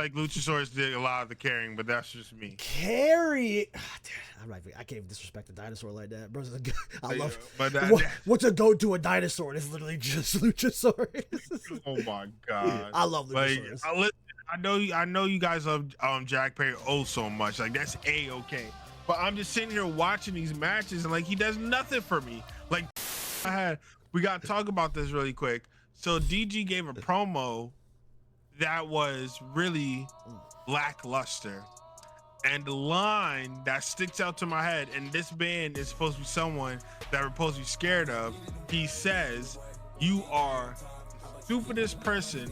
like Luchasaurus did a lot of the carrying, but that's just me. Dude, I can't even disrespect a dinosaur like that, bro. I love. But what's a goat to a dinosaur? It's literally just Luchasaurus. oh my god, I love Luchasaurus. I know you guys love Jack Perry so much. Like that's okay. But I'm just sitting here watching these matches and like he does nothing for me. Like we gotta talk about this really quick. So DG gave a promo that was really lackluster. And the line that sticks out to my head, and this band is supposed to be someone that we're supposed to be scared of. He says, "You are the stupidest person."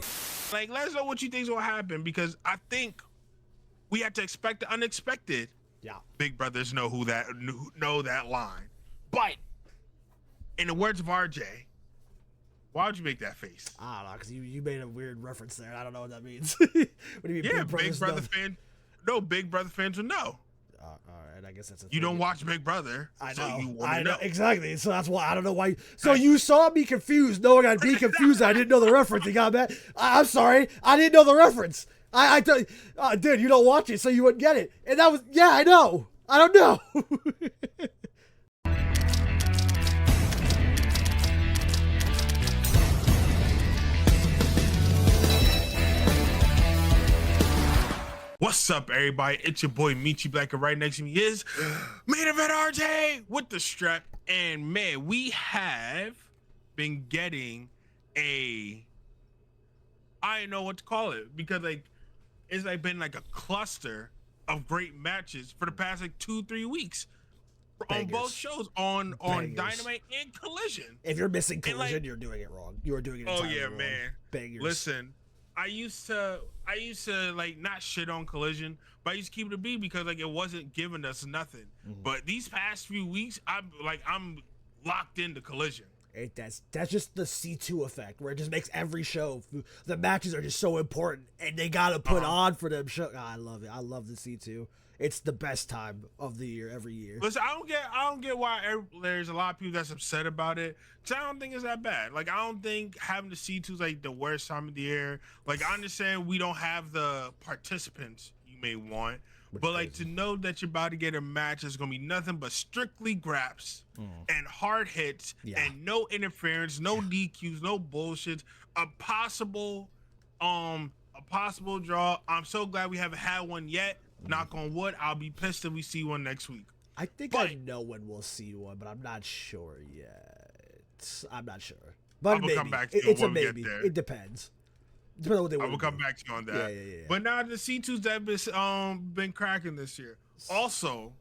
Like, let us know what you think is gonna happen, because I think we have to expect the unexpected. Yeah. Big brothers know know that line. But in the words of RJ, why would you make that face? I don't know, because you made a weird reference there. I don't know what that means. What do you mean? Yeah, Big Brother fan. No, Big Brother fans will know. All right, I guess that's you don't watch Big Brother. I know. So you I know know exactly. So that's why I don't know why. So you saw me confused, knowing I'd be confused. I didn't know the reference. You got mad. I'm sorry. I didn't know the reference. I thought, dude, you don't watch it, so you wouldn't get it. And that was, yeah, I know. I don't know. What's up, everybody? It's your boy Michi Black, and right next to me is Main Event RJ with the strap. And man, we have been getting I don't know what to call it, because like it's like been like a cluster of great matches for the past like 2-3 weeks on both shows, on Dynamite and Collision. If you're missing Collision, you're doing it wrong. You are doing it entirely wrong. Man. Bangers. Listen, I used to like not shit on Collision, but I used to keep it a B because like it wasn't giving us nothing. Mm-hmm. But these past few weeks, I'm locked into Collision. That's just the C2 effect, where it just makes every show, the matches are just so important, and they gotta put on for them show. I love it. I love the C2. It's the best time of the year every year. Listen, I don't get why there's a lot of people that's upset about it. Cause I don't think it's that bad. Like, I don't think having the C2 is like the worst time of the year. Like, I understand we don't have the participants you may want, but like to know that you're about to get a match that's gonna be nothing but strictly graps and hard hits and no interference, no DQs, no bullshit, a possible draw. I'm so glad we haven't had one yet. Knock on wood. I'll be pissed if we see one next week. I think I know when we'll see one, but I'm not sure yet. I'm not sure. But I will come back to you it's when a we maybe. get there. It depends. I will come back to you on that. Yeah. But now the C2s that have been cracking this year. Also,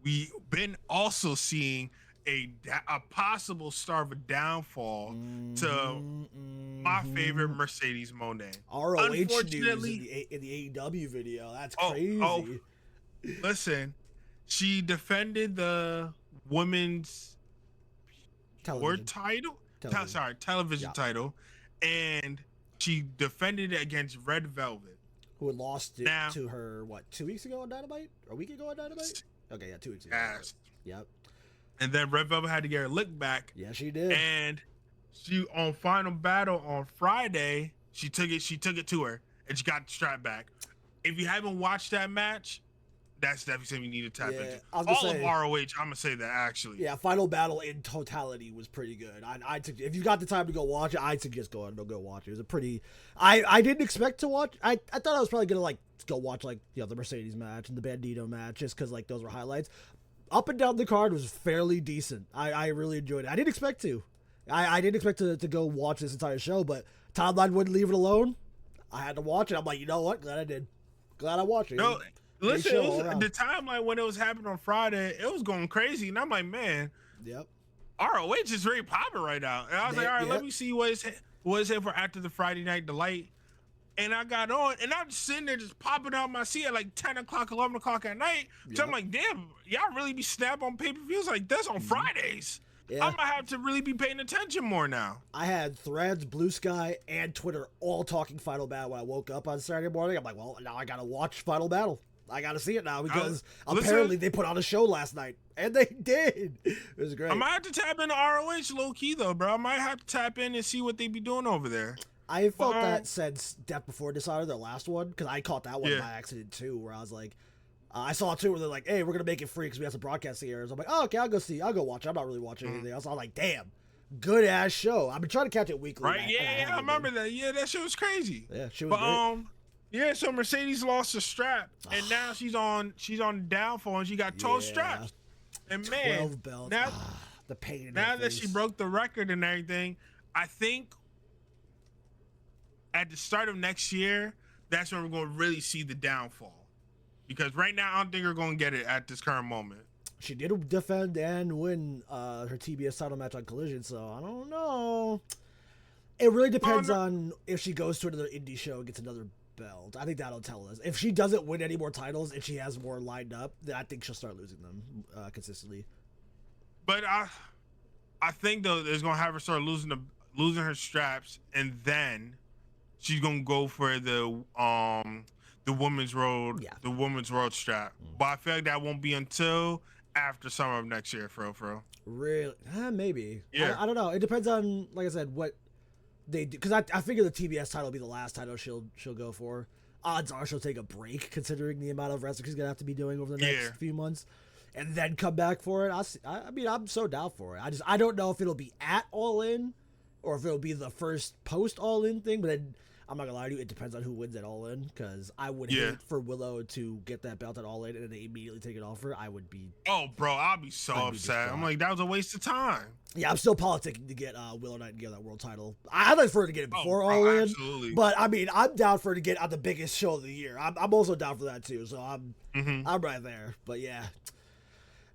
we've been also seeing a possible start of a downfall to my favorite Mercedes Moné. ROH news in the AEW video. That's crazy. Listen, she defended the women's television title, and she defended it against Red Velvet, who had lost it to her 2 weeks ago on Dynamite, or a week ago on Dynamite. Okay, yeah, 2 weeks ago. Yes. Yep. And then Red Velvet had to get her lick back. Yeah, she did. And she on Final Battle on Friday, she took it to her, and she got the strap back. If you haven't watched that match, that's definitely something you need to tap into. Of ROH, I'm gonna say that actually. Yeah, Final Battle in totality was pretty good. If you got the time to go watch it, I'd suggest go watch it. It was a pretty. I didn't expect to watch. I thought I was probably gonna go watch the Mercedes match and the Bandito match, just because those were highlights. Up and down the card was fairly decent. I really enjoyed it. I didn't expect to. I didn't expect to go watch this entire show, but timeline wouldn't leave it alone. I had to watch it. I'm like, you know what? Glad I did. Glad I watched it. No, listen, the timeline when it was happening on Friday, it was going crazy, and I'm like, man, yep. ROH is very popular right now. And I was like, all right, let me see what is here for after the Friday Night Delight. And I got on, and I'm just sitting there just popping out my seat at like 10 o'clock, 11 o'clock at night. Yep. So I'm like, damn, y'all really be snap on pay-per-views like this on Fridays. Yeah. I might have to really be paying attention more now. I had Threads, Blue Sky, and Twitter all talking Final Battle when I woke up on Saturday morning. I'm like, well, now I got to watch Final Battle. I got to see it now because apparently they put on a show last night. And they did. It was great. I might have to tap into ROH low-key, though, bro. I might have to tap in and see what they be doing over there. I felt that since Death Before Dishonor, their last one, because I caught that one by accident too, where I was like, I saw it too, where they're like, "Hey, we're gonna make it free because we have some broadcasting errors." I'm like, "Oh, okay, I'll go watch it. I'm not really watching anything else." I'm like, "Damn, good ass show." I've been trying to catch it weekly. Right? I remember that. Yeah, that shit was crazy. Yeah, she was great. Yeah, so Mercedes lost the strap, and now she's on downfall, and she got 12 straps. And man, 12 belts. Now, the pain in now her that face. she broke the record and everything, I think at the start of next year, that's when we're going to really see the downfall. Because right now, I don't think we're going to get it at this current moment. She did defend and win her TBS title match on Collision, so I don't know. It really depends on if she goes to another indie show and gets another belt. I think that'll tell us. If she doesn't win any more titles and she has more lined up, then I think she'll start losing them consistently. But I think though it's gonna have her start losing her straps, and then she's gonna go for the women's world strap. But I feel like that won't be until after summer of next year, for real. Really? Maybe. Yeah. I don't know. It depends on, like I said, what they do. Because I figure the TBS title will be the last title she'll go for. Odds are she'll take a break, considering the amount of wrestling she's gonna have to be doing over the next few months, and then come back for it. I mean, I'm so down for it. I don't know if it'll be at All In, or if it'll be the first post All In thing. But then I'm not gonna lie to you, it depends on who wins at All In. Because I would hate for Willow to get that belt at All In and then immediately take it off her. I would be. Oh, bro, I'll be so upset. I'm like, that was a waste of time. Yeah, I'm still politicking to get Willow Nightingale that world title. I'd like for her to get it before All In. Absolutely. But I mean, I'm down for her to get on the biggest show of the year. I'm also down for that too. So I'm right there. But yeah,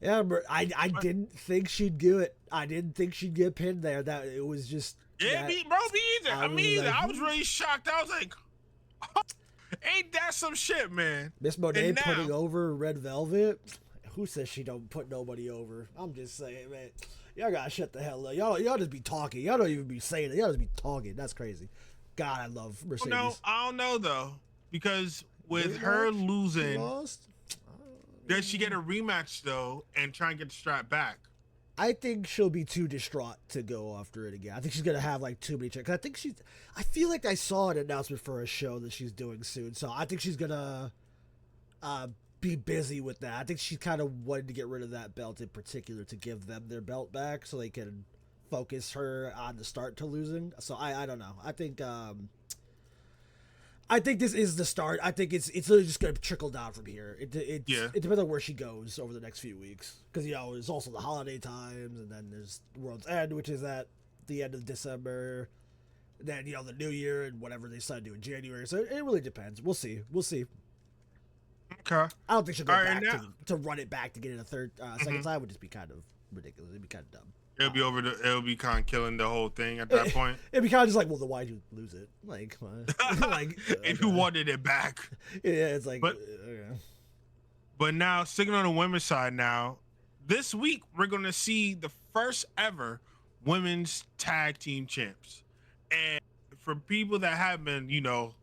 I didn't think she'd do it. I didn't think she'd get pinned there. That it was just. Yeah, me either. Me either. I was really shocked. I was like, oh, ain't that some shit, man? Miss Monet putting over Red Velvet. Who says she don't put nobody over? I'm just saying, man. Y'all gotta shut the hell up. Y'all just be talking. Y'all don't even be saying it. Y'all just be talking. That's crazy. God, I love Mercedes. No, I don't know though, because with her losing, does she get a rematch though and try and get the strap back? I think she'll be too distraught to go after it again. I think she's gonna have like too many checks. I feel like I saw an announcement for a show that she's doing soon, so I think she's gonna be busy with that. I think she kind of wanted to get rid of that belt in particular to give them their belt back so they can focus her on the start to losing. So I don't know. I think this is the start. I think it's literally just gonna trickle down from here. It depends on where she goes over the next few weeks, because there's also the holiday times, and then there's World's End, which is at the end of December. And then the New Year and whatever they decide to do in January. So it really depends. We'll see. Okay. I don't think she'll go back to run it back to get it a third second time. Would just be kind of ridiculous. It'd be kind of dumb. It'll be kind of killing the whole thing at that point. It'd be kind of just like, well, then why'd you lose it? Like, if you wanted it back. Yeah, it's like. But now, sticking on the women's side now, this week we're gonna see the first ever women's tag team champs. And for people that have been,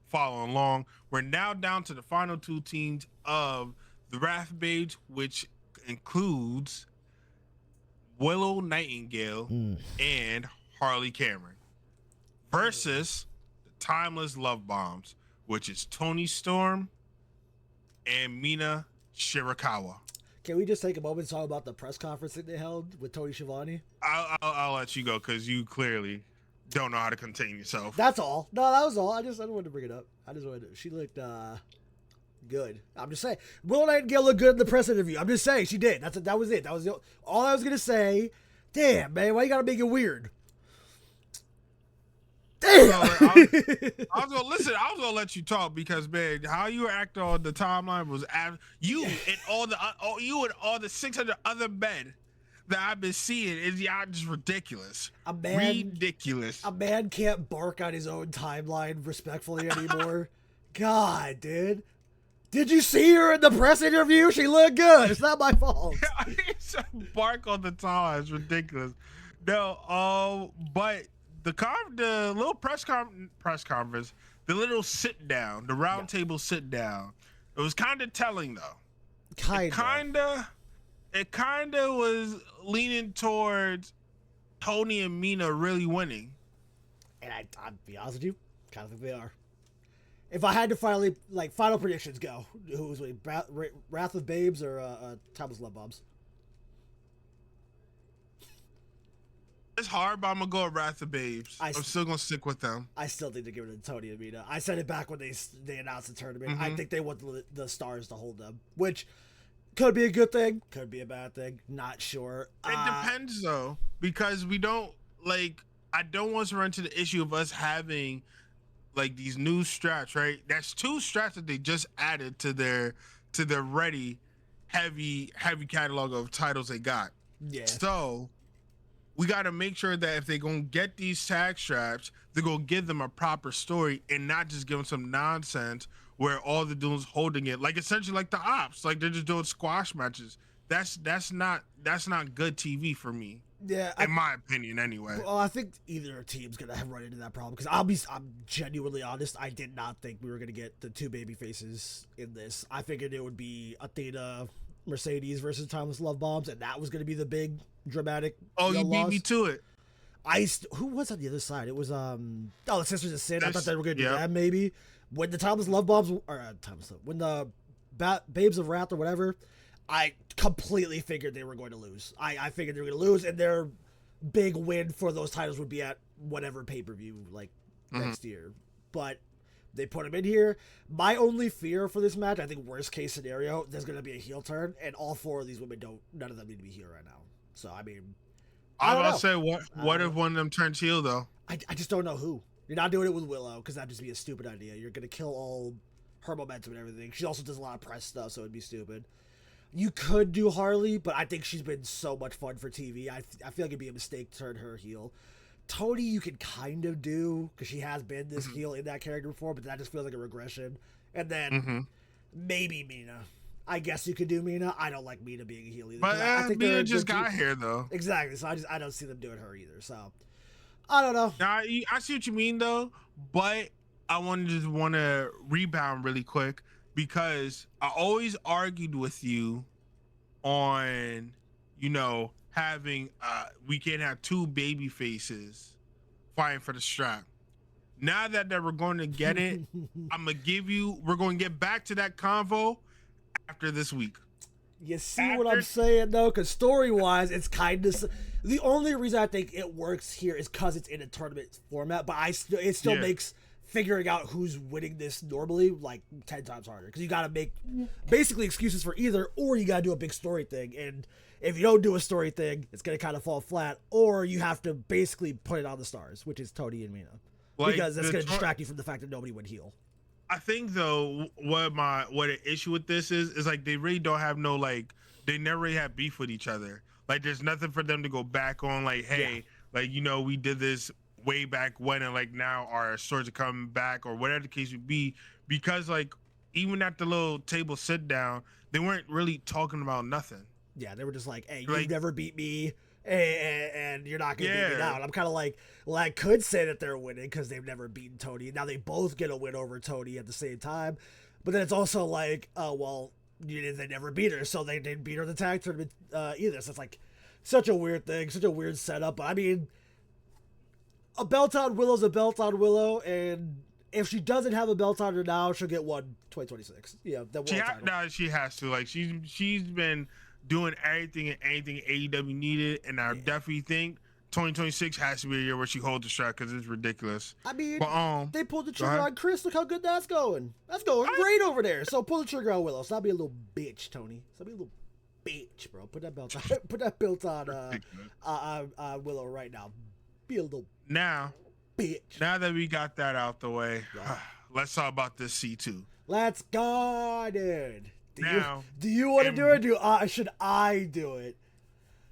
following along, we're now down to the final two teams of the Wrath Babes, which includes Willow Nightingale and Harley Cameron versus the Timeless Love Bombs, which is Toni Storm and Mina Shirakawa. Can we just take a moment to talk about the press conference that they held with Tony Schiavone? I'll let you go because you clearly don't know how to contain yourself. That's all. No, that was all. I don't want to bring it up. She looked good. I'm just saying. Willow Nightingale looked good in the press interview. I'm just saying she did. That was it. That was all I was gonna say. Damn, man, why you gotta make it weird? Damn. I was gonna let you talk because, man, how you act on the timeline was you and all the 600 other men that I've been seeing is just ridiculous. Ridiculous. A man can't bark on his own timeline respectfully anymore. God, dude. Did you see her in the press interview? She looked good. It's not my fault. Bark on the timeline is ridiculous. No, but the little press conference, the little sit down, the round table sit down, it was kind of telling though. It kind of was leaning towards Tony and Mina really winning. And I'll be honest with you, Kind of think they are. If I had to finally, like, final predictions go, who was winning? Wrath of Babes or Timeless Love Bombs? It's hard, but I'm gonna go with Wrath of Babes. I'm still gonna stick with them. I still think they're giving it to Tony and Mina. I said it back when they announced the tournament. Mm-hmm. I think they want the stars to hold them, which could be a good thing, could be a bad thing. Not sure. It depends though, because we don't like. I don't want to run into the issue of us having like these new straps, right? That's 2 straps that they just added to their ready heavy catalog of titles they got. Yeah. So we got to make sure that if they're going to get these tag straps, they're going to give them a proper story and not just give them some nonsense where all they're doing is holding it, like essentially like the Ops, like they're just doing squash matches. That's not good TV for me. Yeah, in my opinion, anyway. Well, I think either team's gonna have run into that problem because I'm genuinely honest. I did not think we were gonna get the 2 baby faces in this. I figured it would be Athena, Mercedes versus Timeless Love Bombs, and that was gonna be the big dramatic. You beat me to it. Who was on the other side? It was the Sisters of Sin. I thought they were gonna do that maybe. When the Timeless Love Bombs when the Babes of Wrath or whatever, I completely figured they were going to lose. I figured they were going to lose, and their big win for those titles would be at whatever pay-per-view, like, next year. But they put them in here. My only fear for this match, I think worst case scenario, there's going to be a heel turn, and all 4 of these women none of them need to be heel right now. So, I mean, I was going to say, what if one of them turns heel, though? I just don't know who. You're not doing it with Willow, because that'd just be a stupid idea. You're going to kill all her momentum and everything. She also does a lot of press stuff, so it'd be stupid. You could do Harley, but I think she's been so much fun for TV. I feel like it'd be a mistake to turn her heel. Tony, you can kind of do, because she has been this heel in that character before, but that just feels like a regression. And then maybe Mina. I guess you could do Mina. I don't like Mina being a heel either. But I think Mina just got here, though. Exactly, so I don't see them doing her either. So, I don't know. Now, I see what you mean, though, but I want to rebound really quick. Because I always argued with you on, having we can't have 2 baby faces fighting for the strap. Now that we're going to get it, we're going to get back to that convo after this week. You see what I'm saying, though? Because story-wise, it's kind of... The only reason I think it works here is because it's in a tournament format, but it still makes figuring out who's winning this normally like 10 times harder, because you got to make basically excuses for either, or you got to do a big story thing, and if you don't do a story thing, it's going to kind of fall flat, or you have to basically put it on the stars, which is Tony and Mina, because that's going to distract you from the fact that nobody would heal. I think, though, what an issue with this is like they really don't have they never really have beef with each other. Like there's nothing for them to go back on, like, hey, we did this way back when, and like now our swords are coming back, or whatever the case would be, because like even at the little table sit down, they weren't really talking about nothing. Yeah, they were just like, hey, you've never beat me, and you're not gonna beat me now. And I'm kind of like, well, I could say that they're winning because they've never beaten Tony. Now they both get a win over Tony at the same time, but then it's also like, oh well, they never beat her, so they didn't beat her in the tag tournament either. So it's like such a weird thing, such a weird setup. But I mean, a belt on Willow's a belt on Willow, and if she doesn't have a belt on her now, she'll get one 2026. Yeah, that world title. No, she has to. Like she's been doing everything and anything AEW needed, and I definitely think 2026 has to be a year where she holds the strap, because it's ridiculous. I mean, but, they pulled the trigger on Chris. Look how good that's going. That's going great over there. So pull the trigger on Willow. Stop being a little bitch, Tony. Stop being a little bitch, bro. Put that belt on. Put that belt on Willow right now. Be a little bitch. Now that we got that out the way, let's talk about this C2. Let's go, dude. Do you want to do it? Should I do it?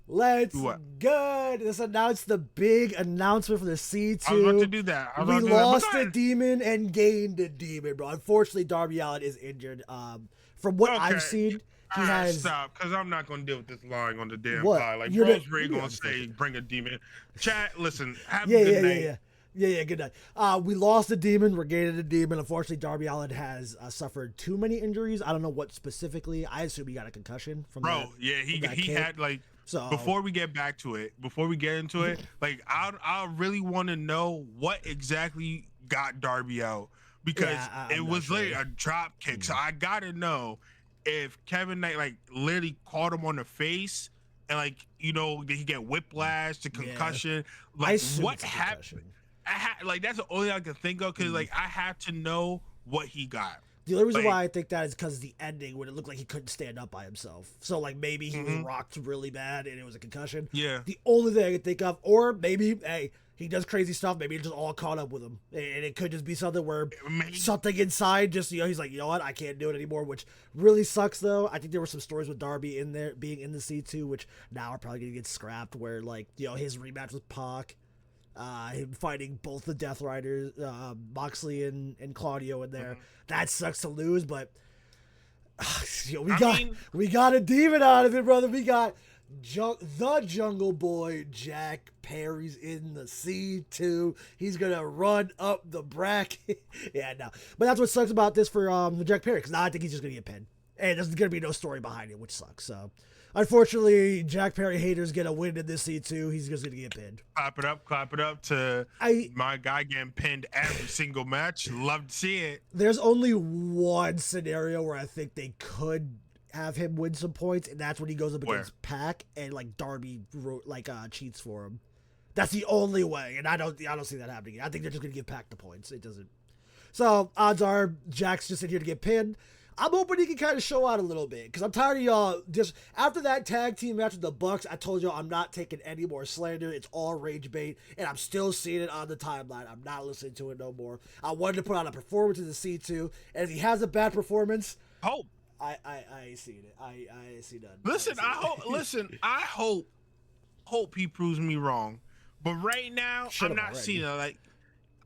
Let's go. Let's announce the big announcement for the C2. I was about to do that. We lost a demon and gained a demon, bro. Unfortunately, Darby Allin is injured. From what I've seen, he has... Stop, because I'm not going to deal with this lying on the damn pie. Like, bro's really going to say, bring a demon. Chat, listen, have a good night. Yeah, good night. We lost a demon. We're gaining a demon. Unfortunately, Darby Allin has suffered too many injuries. I don't know what specifically. I assume he got a concussion from he had, like... So before we get into it, like I really want to know what exactly got Darby out because Yeah, it I'm not was literally sure. a drop kick. So I gotta know if Kevin Knight like literally caught him on the face and like did he get whiplash, the Yeah, concussion, I like assume what it's a happened? concussion. Like that's the only thing I can think of because like I have to know what he got. The only reason Like, why I think that is because the ending when it looked like he couldn't stand up by himself. So like maybe he was rocked really bad and it was a concussion. yeah, The only thing I can think of, or maybe hey, he does crazy stuff. Maybe it just all caught up with him, and it could just be something where something inside just he's like, you know what, I can't do it anymore, which really sucks though. I think there were some stories with Darby in there being in the C2, which now are probably gonna get scrapped. Where like his rematch with Pac. Him fighting both the Death Riders, Moxley and Claudio in there. That sucks to lose, but we got a demon out of it, brother. We got the Jungle Boy Jack Perry's in the C2. He's gonna run up the bracket. Yeah, no, but that's what sucks about this for the Jack Perry, because now I think he's just gonna get pinned, and there's gonna be no story behind it, which sucks. So. Unfortunately, Jack Perry haters get a win in this C2. He's just going to get pinned. Clap it up to my guy getting pinned every single match. Love to see it. There's only one scenario where I think they could have him win some points, and that's when he goes up against Pac and like Darby cheats for him. That's the only way, and I don't see that happening. I think they're just going to give Pac the points. It doesn't. So odds are Jack's just in here to get pinned. I'm hoping he can kind of show out a little bit, because I'm tired of y'all just after that tag team match with the Bucks. I told y'all I'm not taking any more slander. It's all rage bait, and I'm still seeing it on the timeline. I'm not listening to it no more. I wanted to put on a performance in the C2, and if he has a bad performance, hope I ain't seen it. I ain't seen none. I hope he proves me wrong, but right now I'm not seeing it. Like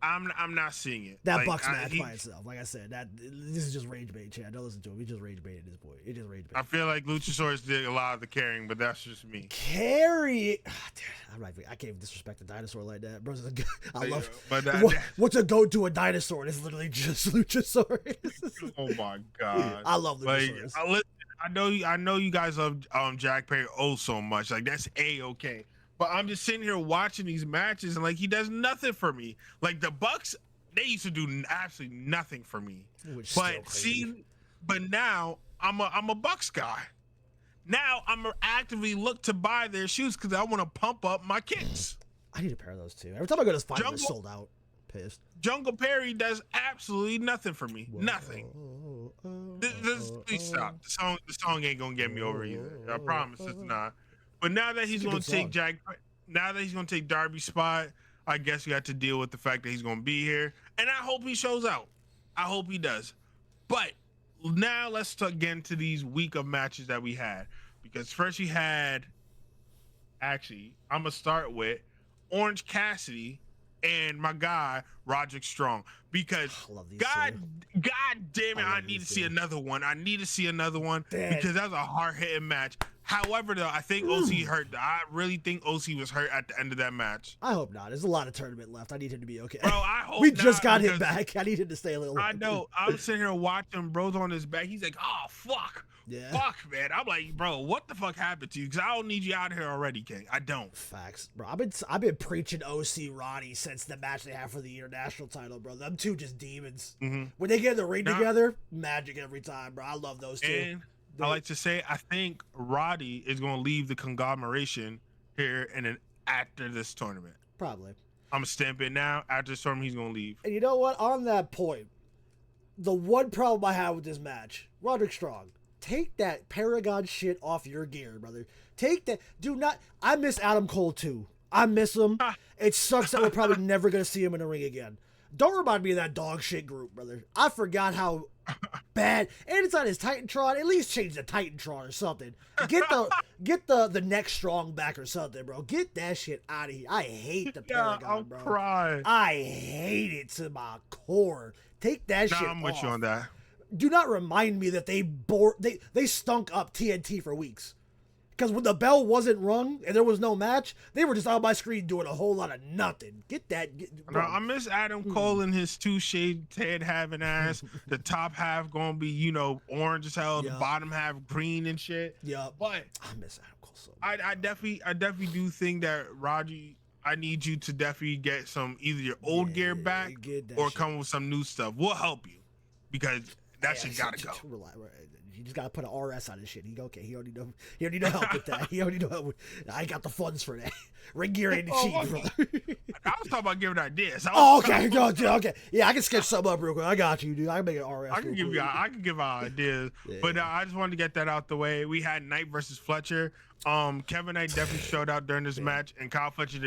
I'm not seeing it. That Bucks match by itself, like I said, this is just rage bait. Chad, don't listen to him. He just rage bait at this point. It just rage bait. I feel like Luchasaurus did a lot of the carrying, but that's just me. Carry. I can't even disrespect a dinosaur like that, bro. I love. But what's a goat to a dinosaur? It's literally just Luchasaurus. Oh my god, I love Luchasaurus. I know you guys love Jack Perry so much. Like that's A-okay. But I'm just sitting here watching these matches and like he does nothing for me. Like the Bucks, they used to do absolutely nothing for me. But now I'm a Bucks guy. Now I'm actively look to buy their shoes because I want to pump up my kicks. I need a pair of those too. Every time I go to this fight, they're sold out. Pissed. Jungle Perry does absolutely nothing for me. Nothing. Please stop. The song ain't gonna get me over either. I promise it's not. But now that he's going to take Darby's spot, I guess we have to deal with the fact that he's going to be here. And I hope he shows out. I hope he does. But now let's get into these week of matches that we had. Because first we had, actually, I'm going to start with Orange Cassidy and my guy, Roderick Strong. Because God damn it, I need to see another one. Because that's a hard-hitting match. However, though, I think OC hurt. I really think OC was hurt at the end of that match. I hope not. There's a lot of tournament left. I need him to be okay. Bro, I hope we just got him back. I need him to stay a little longer. I know. I'm sitting here watching bro's on his back. He's like, oh, fuck. Yeah. Fuck, man. I'm like, bro, what the fuck happened to you? Because I don't need you out here already, King. I don't. Facts. Bro, I've been preaching OC Ronnie since the match they have for the international title, bro. Them two just demons. Mm-hmm. When they get in the ring together, magic every time, bro. I love those two. And I like to say, I think Roddy is going to leave the conglomeration here and then after this tournament. Probably. I'm going to stamp it now. After this tournament, he's going to leave. And you know what? On that point, the one problem I have with this match, Roderick Strong, take that Paragon shit off your gear, brother. Take that. Do not. I miss Adam Cole too. I miss him. It sucks that we're probably never going to see him in the ring again. Don't remind me of that dog shit group, brother. I forgot how bad. And it's on his Titantron. At least change the Titantron or something. Get the next Strong back or something, bro. Get that shit out of here. I hate the Paragon, bro. Cry. I hate it to my core. Take that shit off. I'm with you on that. Do not remind me that they stunk up TNT for weeks. Because when the bell wasn't rung and there was no match, they were just on my screen doing a whole lot of nothing. Get that. No, I miss Adam Cole and his two shade head having ass. The top half gonna be, orange as hell. The bottom half green and shit. Yeah. But I miss Adam Cole so much. I definitely do think that Roddy, I need you to definitely get some either your old gear back get that or shit. come with some new stuff. We'll help you because that shit gotta go. You just gotta put an RS on his shit. He don't need no. He don't need no help with that. He don't need no help. I got the funds for that. Ring gear ain't cheap, brother. I was talking about giving ideas. Okay, okay. Yeah, I can sketch something up real quick. I got you, dude. I can make an RS. I can give out ideas, but I just wanted to get that out the way. We had Knight versus Fletcher. Kevin Knight definitely showed out during this match, and Kyle Fletcher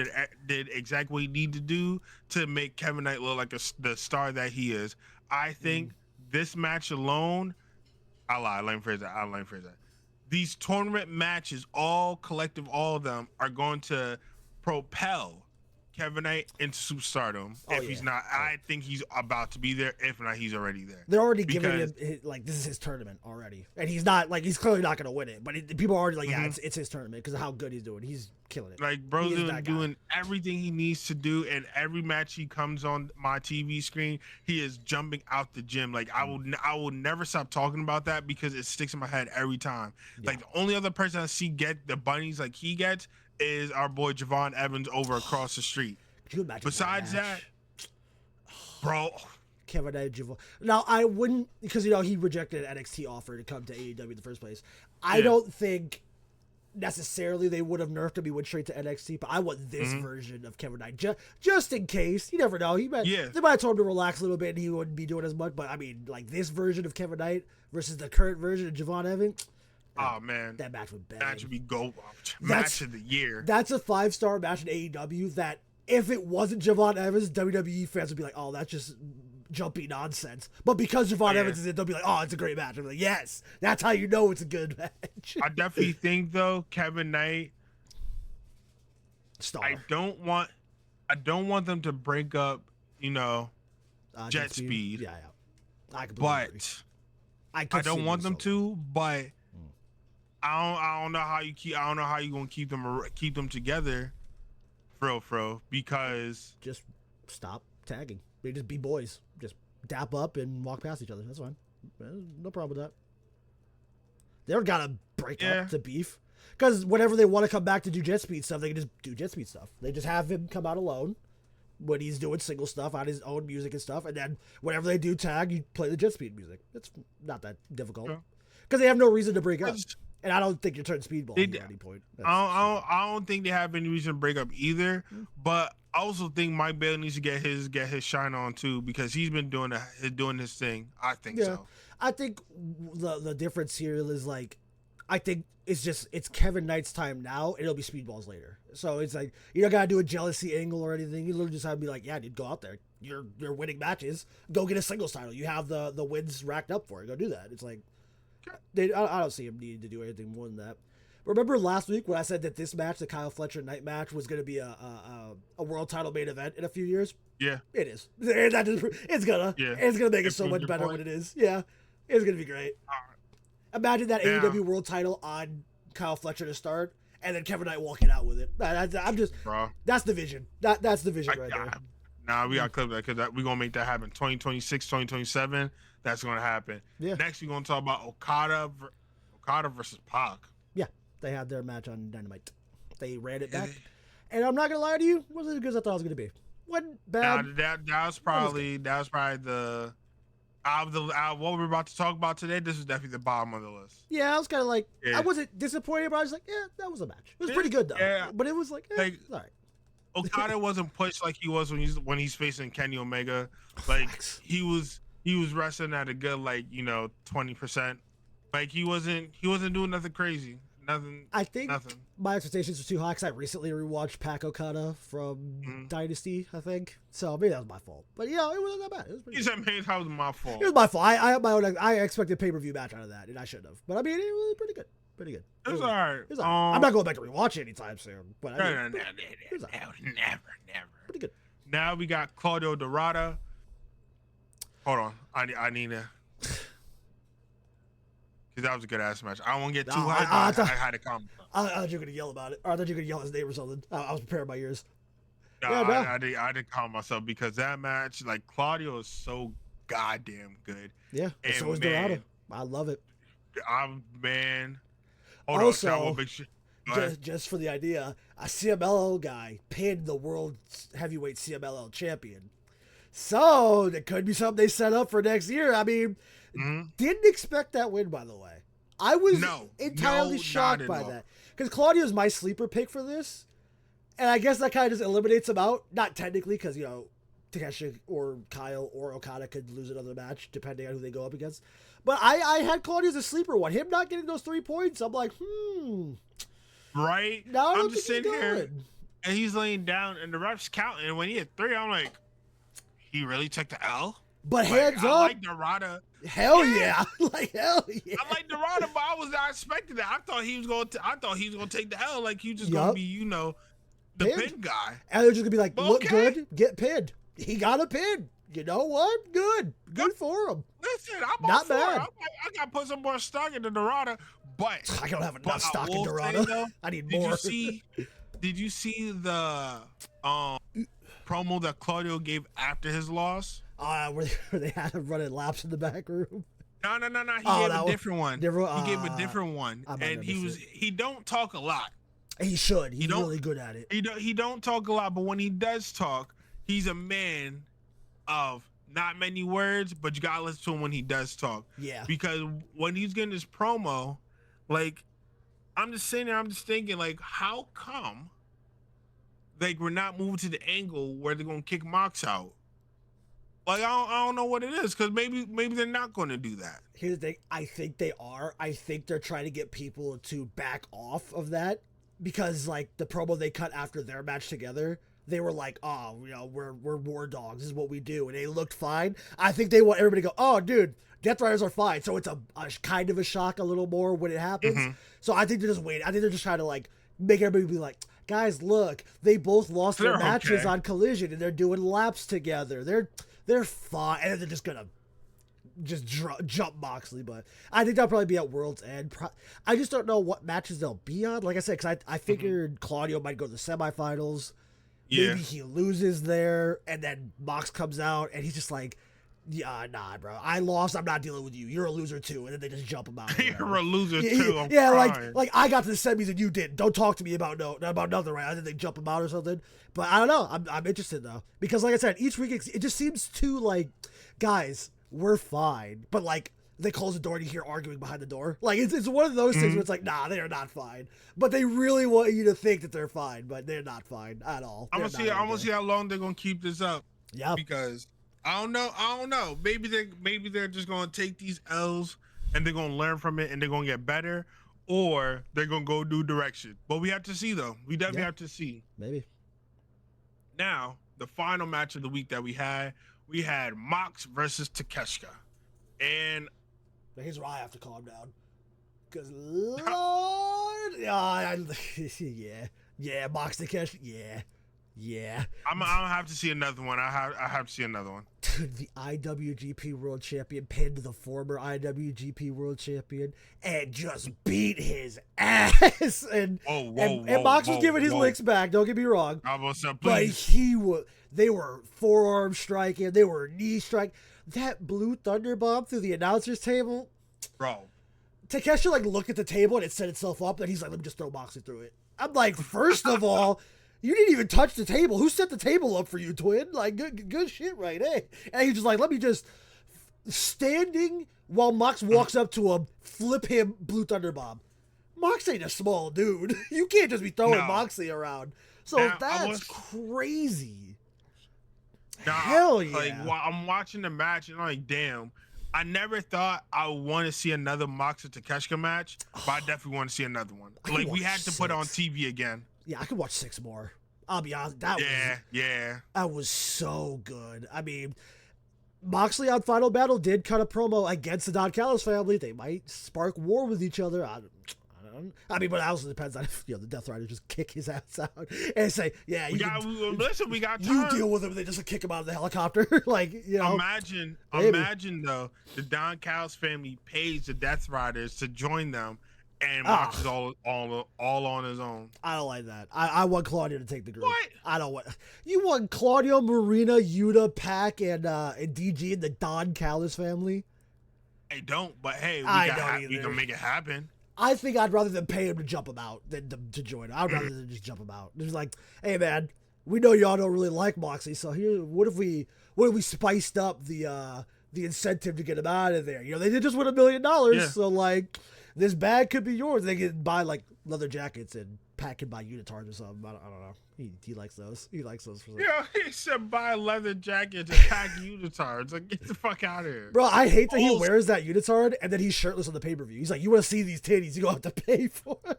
did exactly what he needed to do to make Kevin Knight look like the star that he is. I think this match alone. I lied. Let me phrase that. These tournament matches, all collective, all of them, are going to propel Kevin Knight into superstardom. He's not, I think he's about to be there. If not, he's already there. They're already giving him like this is his tournament already, and he's not like he's clearly not going to win it. But people are already like, yeah, it's his tournament because of how good he's doing. He's killing it. Like bro's doing everything he needs to do, and every match he comes on my TV screen, he is jumping out the gym. Like I will never stop talking about that because it sticks in my head every time. Yeah. Like the only other person I see get the bunnies like he gets is our boy Javon Evans over across the street. Could you imagine Besides that, bro. Kevin Knight, Javon. Now I wouldn't because he rejected an NXT offer to come to AEW in the first place. I don't think necessarily they would have nerfed him. He went straight to NXT, but I want this version of Kevin Knight just in case. You never know. They might have told him to relax a little bit and he wouldn't be doing as much. But I mean, like this version of Kevin Knight versus the current version of Javon Evans. Oh man, that match would bang. That should be match of the year. That's a 5-star match in AEW. That if it wasn't Javon Evans, WWE fans would be like, "Oh, that's just jumpy nonsense." But because Javon Evans is in, they'll be like, "Oh, it's a great match." I'm like, "Yes, that's how you know it's a good match." I definitely think though, Kevin Knight. Star. I don't want them to break up. Jet Speed. Yeah. I agree. I don't want them to, but I don't know how you're gonna keep them together, for real, because just stop tagging. They just be boys, just dap up and walk past each other. That's fine. No problem with that. They don't gotta break up to beef, because whenever they want to come back to do Jet Speed stuff, they can just do Jet Speed stuff. They just have him come out alone when he's doing single stuff on his own music and stuff, and then whenever they do tag, you play the Jet Speed music. It's not that difficult because they have no reason to break up. And I don't think you turn Speedball at any point. I don't think they have any reason to break up either. But I also think Mike Bailey needs to get his shine on too, because he's been doing his thing. I think so. I think the difference here is like, I think it's Kevin Knight's time now. And it'll be Speedballs later. So it's like you don't gotta do a jealousy angle or anything. You literally just have to be like, yeah, dude, go out there. You're winning matches. Go get a singles title. You have the wins racked up for it. Go do that. It's like. I don't see him needing to do anything more than that. Remember last week when I said that this match, the Kyle Fletcher Knight match, was going to be a world title main event in a few years? Yeah, it is. It's gonna make it so much better when it is. Yeah, it's gonna be great. Imagine that AEW world title on Kyle Fletcher to start, and then Kevin Knight walking out with it. That's the vision. That's the vision right there. Nah, we got clip that because we're gonna make that happen. 2026, 2027. That's gonna happen. Yeah. Next, we're gonna talk about Okada versus Pac. Yeah, they had their match on Dynamite. They ran it back, and I'm not gonna lie to you, it wasn't as good as I thought it was gonna be. Wasn't bad. That was probably the out of what we're about to talk about today. This is definitely the bottom of the list. Yeah, I was kind of like, I wasn't disappointed, but I was like, yeah, that was a match. It was pretty good though. Yeah. But it was like all right. Okada wasn't pushed like he was when he's facing Kenny Omega. Like he was wrestling at a good 20%. Like he wasn't doing nothing crazy. I think my expectations were too high because I recently rewatched Pac Okada from Dynasty, I think. So maybe that was my fault. But it wasn't that bad. It was pretty good. Maybe that was my fault. It was my fault. I had my own. I expected a pay-per-view match out of that, and I shouldn't have. But I mean, it was pretty good. Pretty good. It was all right. I'm not going back to rewatch it anytime soon. But never. Pretty good. Now we got Claudio Dorada. Hold on. I need to. That was a good ass match. I won't get too high. I had a comment. I thought you were gonna yell about it, or I thought you were gonna yell his name or something. I was preparing my ears. No, I did calm myself because that match, Claudio is so goddamn good. Yeah, and so is Dorado. I love it. Hold also, on. Go ahead. just for the idea, a CMLL guy pinned the world heavyweight CMLL champion. So it could be something they set up for next year. I mean, didn't expect that win, by the way. I was entirely shocked by that. Because Claudio's my sleeper pick for this. And I guess that kind of just eliminates him out. Not technically, because, you know, Takeshi or Kyle or Okada could lose another match, depending on who they go up against. But I had Claudio as a sleeper one. Him not getting those 3 points, I'm like, Right? No, I'm just sitting here, and he's laying down, and the ref's counting. And when he hit 3, I'm like, he really took the L? But like, hands I up. like Dorada. Hell yeah. Like, hell yeah. I like Dorada, but I was not expecting that. I thought he was going to take the L. Like, he was just going to be, you know, the pin guy. And they're just going to be like, look good, get pinned. He got a pin. You know what? Good for him. Listen, I'm not bad. I got to put some more stock into Dorada, but I don't have enough stock in Dorada. I need more. Did you see the promo that Claudio gave after his loss? Where they had him running laps in the back room. No. He gave a different one. He gave a different one, and he don't talk a lot. He should. He's really good at it. He don't talk a lot, but when he does talk, he's a man of not many words, but you gotta listen to him when he does talk. Yeah. Because when he's getting his promo, like, I'm just sitting there, I'm just thinking, like, how come, like, we're not moving to the angle where they're gonna kick Mox out? Like, I don't know what it is, because maybe they're not going to do that. Here's the thing. I think they are. I think they're trying to get people to back off of that, because, like, the promo they cut after their match together, they were like, oh, you know, we're war dogs. This is what we do. And they looked fine. I think they want everybody to go, oh, dude, Death Riders are fine. So it's a kind of a shock a little more when it happens. So I think they're just waiting. I think they're just trying to, like, make everybody be like, guys, look, they both lost their matches on Collision, and they're doing laps together. They're fine. And they're just going to just jump Moxley. But I think they'll probably be at World's End. I just don't know what matches they'll be on. Like I said, because I figured Claudio might go to the semifinals. Yeah. Maybe he loses there, and then Mox comes out, and he's just like, yeah, nah, bro. I lost. I'm not dealing with you. You're a loser, too. And then they just jump him out. You're a loser, too. I'm crying. like I got to the semis and you didn't. Don't talk to me about nothing, right? I think they jump him out or something. But I don't know. I'm interested, though. Because, like I said, each week it just seems too, like, guys, we're fine. But, like, they close the door and you hear arguing behind the door. Like, it's one of those things where it's like, nah, they are not fine. But they really want you to think that they're fine, but they're not fine at all. I'm gonna see how long they're gonna keep this up. Yeah. Because I don't know. Maybe they're just gonna take these L's and they're gonna learn from it and they're gonna get better, or they're gonna go new direction. But we have to see, though. We definitely have to see. Maybe. Now, the final match of the week that we had Mox versus Takeshita. And here's where I have to calm down. Because, Lord, yeah, Mox Takeshita, yeah. I'm gonna have to see another one. I have to see another one. Dude, the IWGP World Champion pinned the former IWGP World Champion and just beat his ass. And Mox was giving his licks back. Don't get me wrong. But they were forearm striking. They were knee striking. That blue thunder bomb through the announcer's table, bro. Takeshi like looked at the table and it set itself up. And he's like, "Let me just throw Moxley through it." I'm like, first of all, you didn't even touch the table. Who set the table up for you, twin? Like, good shit, right? Eh? And he's just like, "Let me just," standing while Mox walks up to him, flip him blue thunder bomb. Mox ain't a small dude. You can't just be throwing Moxley around. So that's crazy. Hell yeah. Like, while I'm watching the match and I'm like, damn, I never thought I would want to see another Mox and Takeshita match, but I definitely want to see another one. Like, we had to put it on TV again. Yeah, I could watch 6 more. I'll be honest. That was so good. I mean, Moxley on Final Battle did cut a promo against the Don Callis family. They might spark war with each other. I mean, but it also depends on if, the Death Riders just kick his ass out and say, yeah, we got time. You deal with him. They just kick him out of the helicopter. Like, Imagine, though, the Don Callis family pays the Death Riders to join them, and Mox is all on his own. I don't like that. I want Claudio to take the group. What? I don't want. You want Claudio, Marina, Yuta, Pac, and DG and the Don Callis family? I don't, but hey, we can make it happen. I think I'd rather than pay him to jump him out than to join. I'd rather than just jump him out. It's like, hey man, we know y'all don't really like Moxley, so here, what if we spiced up the incentive to get him out of there? You know, they did just win $1 million, so like, this bag could be yours. They can buy like leather jackets and Pat can buy unitards or something. I don't know. He likes those. He likes those. Yeah, he said buy leather jackets and pack unitards. Like, get the fuck out of here. Bro, I hate that he wears that unitard and then he's shirtless on the pay-per-view. He's like, you want to see these titties, you gonna have to pay for it.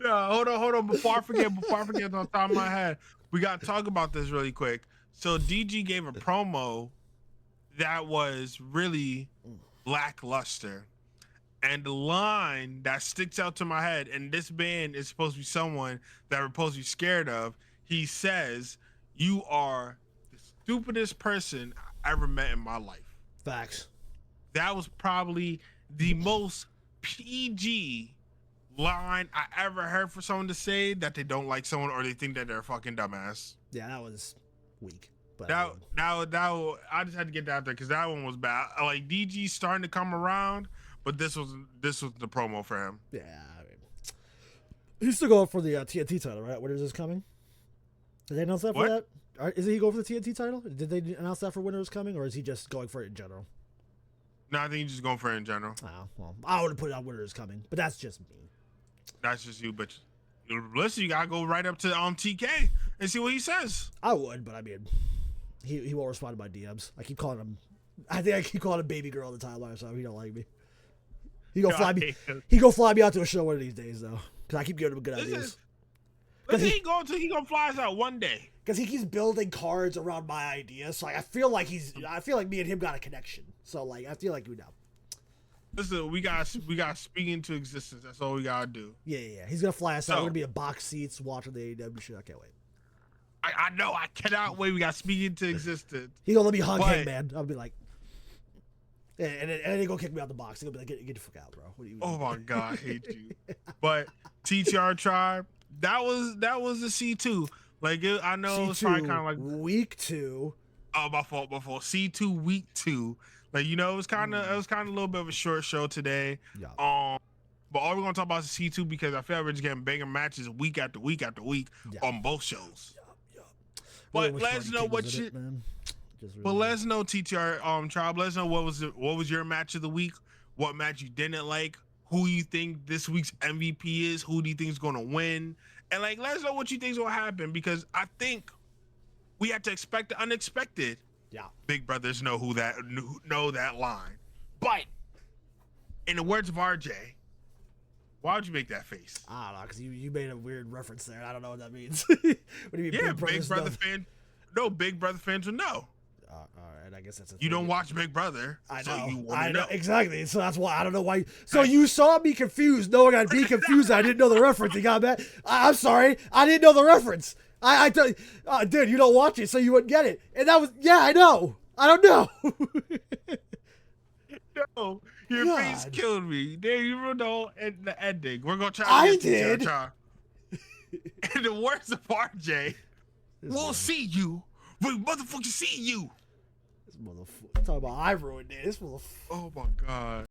No, hold on. Before I forget on the top of my head, we got to talk about this really quick. So DG gave a promo that was really lackluster. And the line that sticks out to my head, and this man is supposed to be someone that we're supposed to be scared of. He says, "You are the stupidest person I ever met in my life." Facts. That was probably the most PG line I ever heard for someone to say that they don't like someone or they think that they're a fucking dumbass. Yeah, that was weak. But That I just had to get that out there because that one was bad. Like DG starting to come around. But this was the promo for him. Yeah, I mean, he's still going for the TNT title, right? Winter is coming. Did they announce that for that? Isn't he going for the TNT title? Did they announce that for Winter is coming, or is he just going for it in general? No, I think he's just going for it in general. Oh, well, I would have put it on Winter is coming, but that's just me. That's just you, but listen, you gotta go right up to TK and see what he says. I would, but I mean, he won't respond to my DMs. I keep calling him. I think I keep calling him baby girl all the time, so he don't like me. He go fly me out to a show one of these days though, because I keep giving him good ideas. He gonna fly us out one day. Because he keeps building cards around my ideas, so like, I feel like me and him got a connection. So like I feel like we know. Listen, we got speak into existence. That's all we gotta do. Yeah. He's gonna fly us out. We're gonna be in box seats watching the AEW shit. I can't wait. I know. I cannot wait. We got speak into existence. He gonna let me hug him, man. I'll be like. And then he gonna kick me out the box. He'll be like, get the fuck out, bro. What are you oh my god, I hate you. But TTR Tribe, that was the C2. Like I know C2, it was probably kind of like week 2. Oh, my fault. C2 week 2. Like it was kind of a little bit of a short show today. Yeah. But all we're gonna talk about is C2 because I feel like we're just getting bigger matches week after week after week on both shows. Yeah. But let us know what you. But let us know, TTR Tribe. Let us know what was your match of the week, what match you didn't like, who you think this week's MVP is, who do you think is gonna win, and like let us know what you think is gonna happen because I think we have to expect the unexpected. Yeah, Big brothers know that line. But in the words of RJ, why would you make that face? I don't know, because you made a weird reference there. I don't know what that means. What do you mean? Yeah, Big Brother fan. No, Big Brother fans will know. All right, I guess that's you don't watch Big Brother. I know. So you I know exactly. So that's why I don't know why. So you saw me confused, knowing I'd be confused. I didn't know the reference. You got mad. I'm sorry. I didn't know the reference. I thought, dude, you don't watch it, so you wouldn't get it. And that was, I know. I don't know. No, your face killed me. There you ruined the ending. We're gonna try. I did. In the words of RJ, we'll see you. We motherfucking see you. This motherfucker. Talking about I ruined it. This motherfucker. Oh my god.